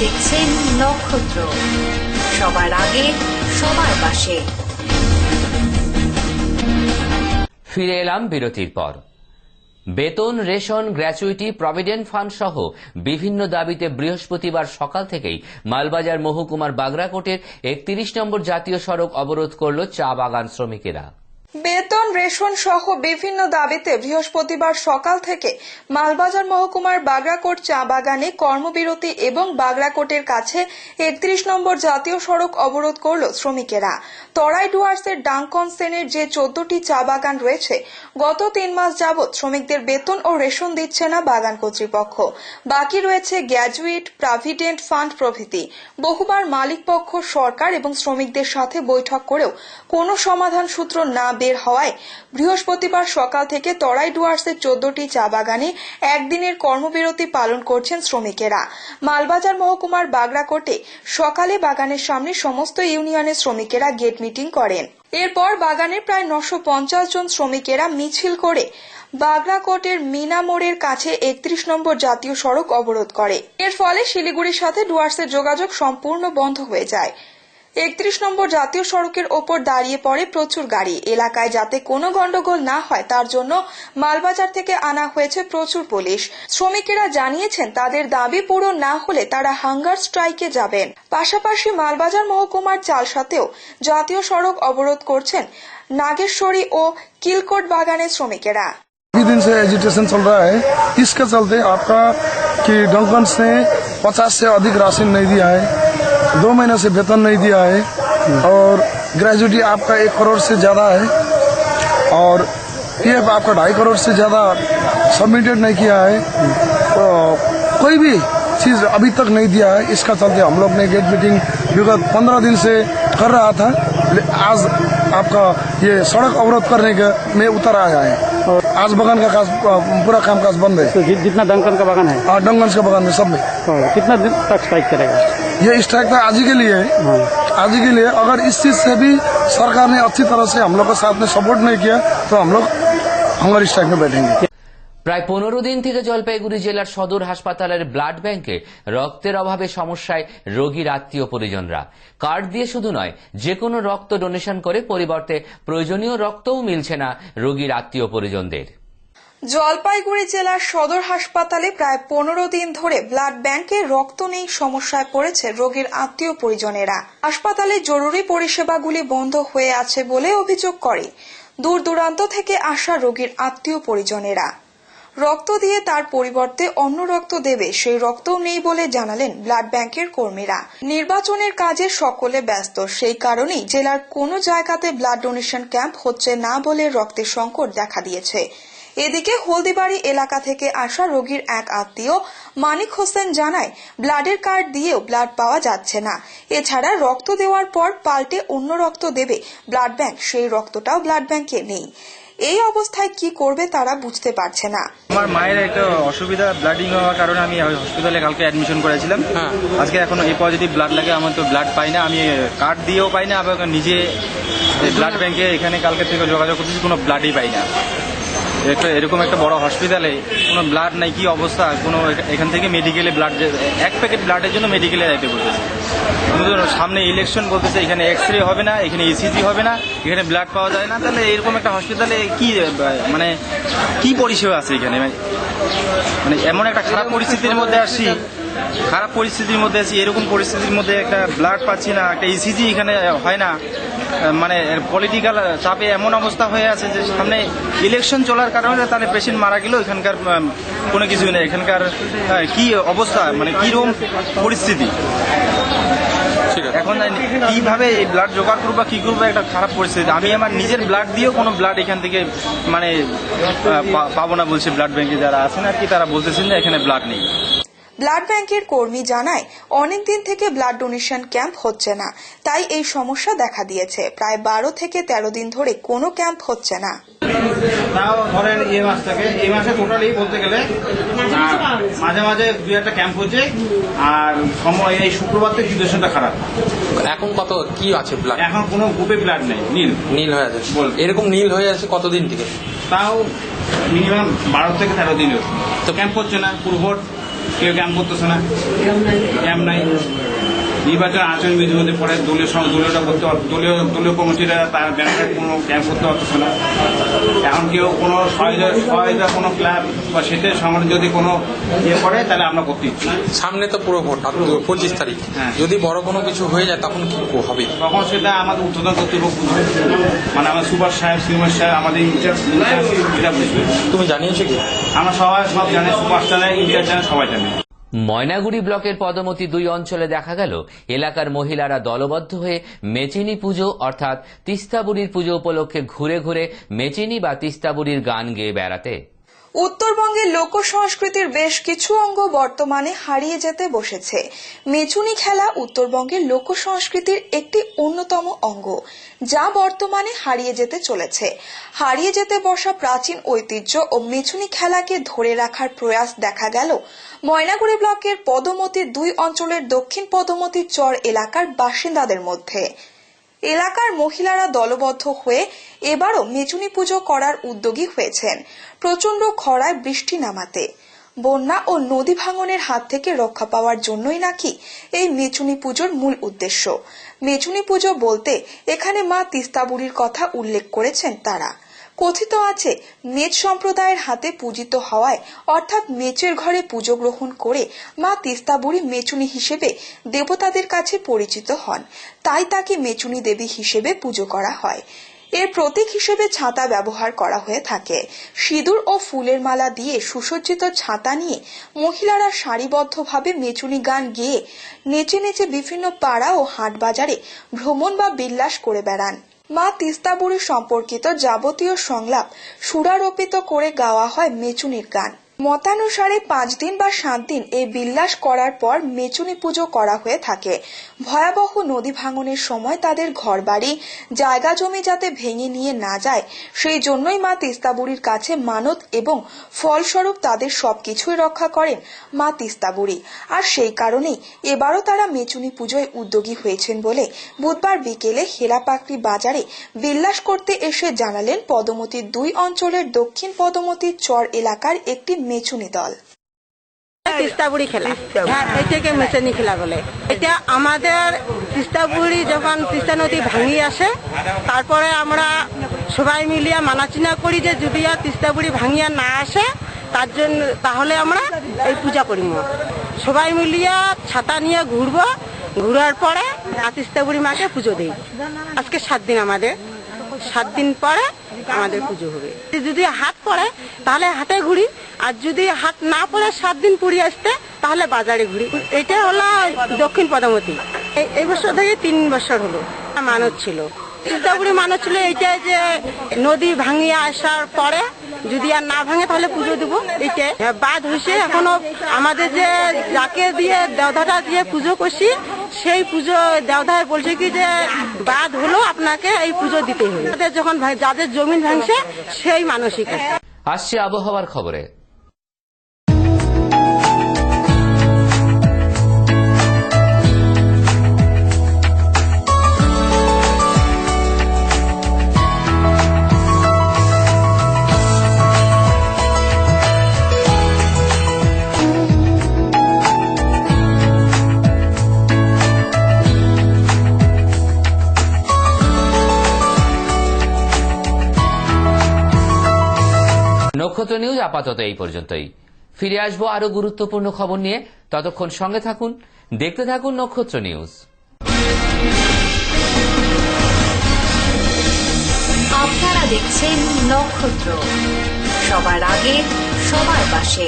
দেখছেন নক্ষত্র, সবার আগে সবার পাশে। ফিরে এলাম বিরতির পর। বেতন, রেশন, গ্র্যাচুইটি, প্রভিডেন্ট ফান্ড সহ বিভিন্ন দাবিতে বৃহস্পতিবার সকাল থেকেই মালবাজার মহকুমার বাগরাকোটের 31 নম্বর জাতীয় সড়ক অবরোধ করল চা বাগান শ্রমিকেরা। বেতন, রেশন সহ বিভিন্ন দাবিতে বৃহস্পতিবার সকাল থেকে মালবাজার মহকুমার বাগরাকোট চা বাগানে কর্মবিরতি এবং বাগরাকোটের কাছে 31 নম্বর জাতীয় সড়ক অবরোধ করল শ্রমিকেরা। তরাই ডুয়ার্সের ডাঙ্কন সেনের যে 14টি চা বাগান রয়েছে, গত 3 মাস যাবৎ শ্রমিকদের বেতন ও রেশন দিচ্ছে না বাগান কর্তৃপক্ষ। বাকি রয়েছে গ্র্যাজুইট, প্রভিডেন্ট ফান্ড প্রভৃতি। বহুবার মালিকপক্ষ, সরকার এবং শ্রমিকদের সাথে বৈঠক করেও কোনো সমাধান সূত্র না বের হওয়ায় বৃহস্পতিবার সকাল থেকে তরাই ডুয়ার্সের 14টি চা বাগানে একদিনের কর্মবিরতি পালন করছেন শ্রমিকেরা। মালবাজার মহকুমার বাগরাকোটে সকালে বাগানের সামনে সমস্ত ইউনিয়নের শ্রমিকেরা গেট মিটিং করেন। এরপর বাগানের প্রায় 950 জন শ্রমিকেরা মিছিল করে বাগরাকোটের মিনা মোড়ের কাছে 31 নম্বর জাতীয় সড়ক অবরোধ করে। এর ফলে শিলিগুড়ির সাথে ডুয়ার্সের যোগাযোগ সম্পূর্ণ বন্ধ হয়ে যায়। 31 নম্বর জাতীয় সড়কের ওপর দাঁড়িয়ে পড়ে প্রচুর গাড়ি। এলাকায় যাতে কোনো গন্ডগোল না হয় তার জন্য মালবাজার থেকে আনা হয়েছে প্রচুর পুলিশ। শ্রমিকেরা জানিয়েছেন তাদের দাবি পূরণ না হলে তারা হাঙ্গার স্ট্রাইকে যাবেন। পাশাপাশি মালবাজার মহকুমার চালসাতেও জাতীয় সড়ক অবরোধ করছেন नागेश्वरी ও किलकोट बागाने श्रमिकेरा। दिन से एजिटेशन चल रहा है, इसके चलते आपका कि डंकन ने 50 से अधिक राशन नहीं दिया है, 2 महीने से वेतन नहीं दिया है और ग्रेजुएटी आपका 1 करोड़ से ज्यादा है और पीएफ आपका 2.5 करोड़ से ज्यादा सबमिटेड नहीं किया है, तो कोई भी चीज अभी तक नहीं दिया है। इसका चलते हम लोग ने गेट मीटिंग विगत 15 दिन से कर रहा था। आज आपका ये सड़क अवरोध करने के में उतर आया है और आज बगान का पूरा कामकाज बंद है। तो जितना डंकन का बगान है, डंकन का बगान में सब में। कितना दिन तक स्ट्राइक करेगा? ये स्ट्राइक तो आज ही के लिए है, आज ही के लिए। अगर इस चीज से भी सरकार ने अच्छी तरह से हम लोग के साथ में सपोर्ट नहीं किया तो हम लोग हंगर स्ट्राइक में बैठेंगे। প্রায় 15 দিন থেকে জলপাইগুড়ি জেলার সদর হাসপাতালের ব্লাড ব্যাংকে রক্তের অভাবে সমস্যায় রোগীর আত্মীয় পরিজনরা। কার্ড দিয়ে শুধু নয়, যে কোনো রক্ত ডোনেশন করে পরিবর্তে প্রয়োজনীয় রক্তও মিলছে না রোগীর আত্মীয় পরিজনদের। জলপাইগুড়ি জেলার সদর হাসপাতালে প্রায় 15 দিন ধরে ব্লাড ব্যাংকে রক্ত নেই সমস্যায় পড়েছে রোগীর আত্মীয় পরিজনেরা। হাসপাতালে জরুরি পরিষেবাগুলি বন্ধ হয়ে আছে বলে অভিযোগ করে দূর দূরান্ত থেকে আসা রোগীর আত্মীয় পরিজনেরা। রক্ত দিয়ে তার পরিবর্তে অন্য রক্ত দেবে, সেই রক্তও নেই বলে জানালেন ব্লাড ব্যাংকের কর্মীরা। নির্বাচনের কাজে সকলে ব্যস্ত, সেই কারণেই জেলার কোনো জায়গাতে ব্লাড ডোনেশন ক্যাম্প হচ্ছে না বলে রক্তের সংকট দেখা দিয়েছে। এদিকে হলদিবাড়ি এলাকা থেকে আসা রোগীর এক আত্মীয় মানিক হোসেন জানায়, ব্লাডের কার্ড দিয়েও ব্লাড পাওয়া যাচ্ছে না। এছাড়া রক্ত দেওয়ার পর পাল্টে অন্য রক্ত দেবে ব্লাড ব্যাংক, সেই রক্তটাও ব্লাড ব্যাংকে নেই। এই অবস্থায় কি করবে তারা বুঝতে পারছে না। আমার মায়ের একটা অসুবিধা, ব্লাডিং হওয়ার কারণে আমি হসপিটালে কালকে অ্যাডমিশন করেছিলাম। আজকে এখন এই পজিটিভ ব্লাড লাগে, আমার তো ব্লাড পাই না, আমি কার্ড দিয়েও পাই না, আবার নিজে ব্লাড ব্যাংকে এখানে কালকে থেকে যোগাযোগ করতেছি, কোনো ব্লাডই পাই না। এরকম একটা বড় হসপিটালে কোনো ব্লাড নাই, কি অবস্থা। কোনো এখান থেকে মেডিকেলে ব্লাড, 1 প্যাকেট ব্লাডের জন্য মেডিকেলে যাইতে বলতেছে। কিন্তু সামনে ইলেকশন বলতেছে, এখানে এক্সরে হবে না, এখানে ইসিজি হবে না, এখানে ব্লাড পাওয়া যায় না। তাহলে এরকম একটা হসপিটালে কি মানে কি পরিষেবা আছে এখানে? মানে এমন একটা খারাপ পরিস্থিতির মধ্যে আছি, এরকম পরিস্থিতির মধ্যে একটা ব্লাড পাচ্ছি না, একটা ইসিজি এখানে হয় না। মানে পলিটিক্যাল চাপে এমন অবস্থা হয়ে আছে যে সামনে ইলেকশন চলার কারণে তাহলে পেশেন্ট মারা গেল, এখানকার কোনো কিছুই নেই। এখানকার কি অবস্থা, মানে কিরকম পরিস্থিতি, এখন কিভাবে এই ব্লাড জোগাড় করবো, কি করবো, একটা খারাপ পরিস্থিতি। আমি আমার নিজের ব্লাড দিয়েও কোনো ব্লাড এখান থেকে মানে পাবো না বলছে ব্লাড ব্যাংকে যারা আছেন আর কি, তারা বলতেছেন যে এখানে ব্লাড নেই। ব্লাড ব্যাংকের কর্মী জানায়, অনেকদিন থেকে ব্লাড ডোনেশন ক্যাম্প হচ্ছে না, তাই এই সমস্যা দেখা দিয়েছে। প্রায় 12 থেকে 13 দিন ধরে কোনো ক্যাম্প হচ্ছে না। তাও ধরেন এই মাসে টোটালি বলতে গেলে মাঝে মাঝে 2-1টা ক্যাম্প হচ্ছে, আর সময় এই শুক্রবার থেকে সিচুয়েশনটা খারাপ। এখন কত কি আছে ব্লাড? এখন কোনো গ্রুপে ব্লাড নেই, নীল হয়ে আছে। এরকম নীল হয়ে আছে কতদিন থেকে? তাও মিনিমাম 12 থেকে 13 দিন। তো ক্যাম্প হচ্ছে না, পুরভোট কেউ ক্যাম্প করতেছে না, ক্যাম্প নাই। নির্বাচন আচরণ বিধির মধ্যে পড়ে দলীয়টা করতে দলীয় কমিটিরা তার ব্যাংকের কোনো ক্যাম্প করতে পারতেছে না। এখন কেউ কোনো সহায়তা কোনো ক্লাব বা সেটা সংগঠন যদি কোনো ইয়ে করে তাহলে আমরা করতে ইচ্ছি। সামনে তো পুরো ভোট 25 তারিখ, যদি বড় কোনো কিছু হয়ে যায় তখন কি হবে? তখন সেটা আমাদের ঊর্ধ্বতন কর্তৃপক্ষ মানে আমাদের সুপার সাহেব, সিনিয়র সাহেব, আমাদের ইনচার্জ এটা বুঝবে। তুমি জানিয়েছো কি? আমরা সব জানি, সুপার জানে, ইনচার্জ জানে, সবাই জানে। ময়নাগুড়ি ব্লকের পদমতি 2 অঞ্চলে দেখা গেল এলাকার মহিলারা দলবদ্ধ হয়ে মেচিনি পুজো অর্থাৎ তিস্তাবুড়ির পুজো উপলক্ষে ঘুরে ঘুরে মেচিনি বা তিস্তাবুড়ির গান গেয়ে বেড়াতে। উত্তরবঙ্গের লোক সংস্কৃতির বেশ কিছু অঙ্গ বর্তমানে হারিয়ে যেতে বসেছে। মেচুনি খেলা উত্তরবঙ্গের লোক সংস্কৃতির একটি অন্যতম অঙ্গ, যা বর্তমানে হারিয়ে যেতে চলেছে। হারিয়ে যেতে বসা প্রাচীন ঐতিহ্য ও মেচুনি খেলাকে ধরে রাখার প্রয়াস দেখা গেল ময়নাগুড়ি ব্লকের পদমতি 2 অঞ্চলের দক্ষিণ পদমতি চর এলাকার বাসিন্দাদের মধ্যে। এলাকার মহিলারা দলবদ্ধ হয়ে এবারও মেচুনি পুজো করার উদ্যোগী হয়েছেন। প্রচন্ড খরায় বৃষ্টি নামাতে, বন্যা ও নদী ভাঙনের হাত থেকে রক্ষা পাওয়ার জন্যই নাকি এই মেচুনি পুজোর মূল উদ্দেশ্য। মেচুনি পুজো বলতে এখানে মা তিস্তাবুড়ির কথা উল্লেখ করেছেন তারা। কথিত আছে, মেচ সম্প্রদায়ের হাতে পূজিত হওয়ায় অর্থাৎ মেচের ঘরে পুজো গ্রহণ করে মা তিস্তাবুড়ি মেচুনি হিসেবে দেবতাদের কাছে পরিচিত হন, তাই তাকে মেচুনি দেবী হিসেবে পুজো করা হয়। এর প্রতীক হিসেবে ছাতা ব্যবহার করা হয়ে থাকে। সিঁদুর ও ফুলের মালা দিয়ে সুসজ্জিত ছাতা নিয়ে মহিলারা সারিবদ্ধভাবে মেচুনি গান গেয়ে নেচে নেচে বিভিন্ন পাড়া ও হাট বাজারে ভ্রমণ বা বিল্লাস করে বেড়ান। মা তিস্তাবুড়ি সম্পর্কিত যাবতীয় সংলাপ সুরারোপিত করে গাওয়া হয় মেচুনির গান। মতানুসারে 5 দিন বা 7 দিন এই বিল্লাস করার পর মেচুনি পুজো করা হয়ে থাকে। ভয়াবহ নদী ভাঙনের সময় তাদের ঘরবাড়ি, জায়গা জমি যাতে ভেঙে নিয়ে না যায় সেই জন্যই মা তিস্তাবুড়ির কাছে মানত এবং ফলস্বরূপ তাদের সবকিছুই রক্ষা করেন মা তিস্তাবুড়ি। আর সেই কারণেই এবারও তারা মেচুনি পুজোয় উদ্যোগী হয়েছেন বলে বুধবার বিকেলে হেলাপাকড়ি বাজারে বিল্লাস করতে এসে জানালেন পদমতি 2 অঞ্চলের দক্ষিণ পদমতি চর এলাকার একটি মেচুনি দল। তিস্তাবুড়ি খেলা, এটাকে মেচুনি খেলা বলে। এটা আমাদের তিস্তাবুড়ি যখন তিস্তা নদী ভাঙিয়ে আসে, তারপরে আমরা সবাই মিলিয়ে মানাচিনা করি যে যদি আর তিস্তাবুড়ি ভাঙিয়া না আসে তার জন্য তাহলে আমরা এই পূজা করিব। সবাই মিলিয়ে ছাতা নিয়ে ঘুরবো, ঘুরার পরে তিস্তাবুড়ি মাকে পুজো দিই। আজকে 7 দিন, আমাদের 7 দিন পরে আমাদের পুজো হবে। যদি হাট পড়ে তাহলে হাটে ঘুরি, আর যদি হাট না পড়ে 7 দিন পুড়ি আসতে তাহলে বাজারে ঘুরি। এটা হলো দক্ষিণ পদমতি। এই বছর থেকে 3 বছর হলো মানত ছিল, তিস্তাবুড়ি মানত ছিল এইটা যে নদী ভাঙিয়ে আসার পরে যদি আর না ভাঙে তাহলে পুজো দেবো। এইটা বাদ হয়েছে। এখনো আমাদের যে যাকে দিয়ে দেওধাটা দিয়ে পুজো করছি সেই পুজো দেওধায় বলছে কি যে বাদ হলো আপনাকে এই পুজো দিতে হবে। যখন যাদের জমিন ভাঙছে সেই মানসিক আসছে আবহাওয়ার খবরে। নক্ষত্র নিউজ আপাতত এই পর্যন্তই। ফিরে আসবো আরো গুরুত্বপূর্ণ খবর নিয়ে। ততক্ষণ সঙ্গে থাকুন, দেখতে থাকুন নক্ষত্র নিউজ। আপনারা দেখছেন নক্ষত্র, সবার আগে সবার পাশে।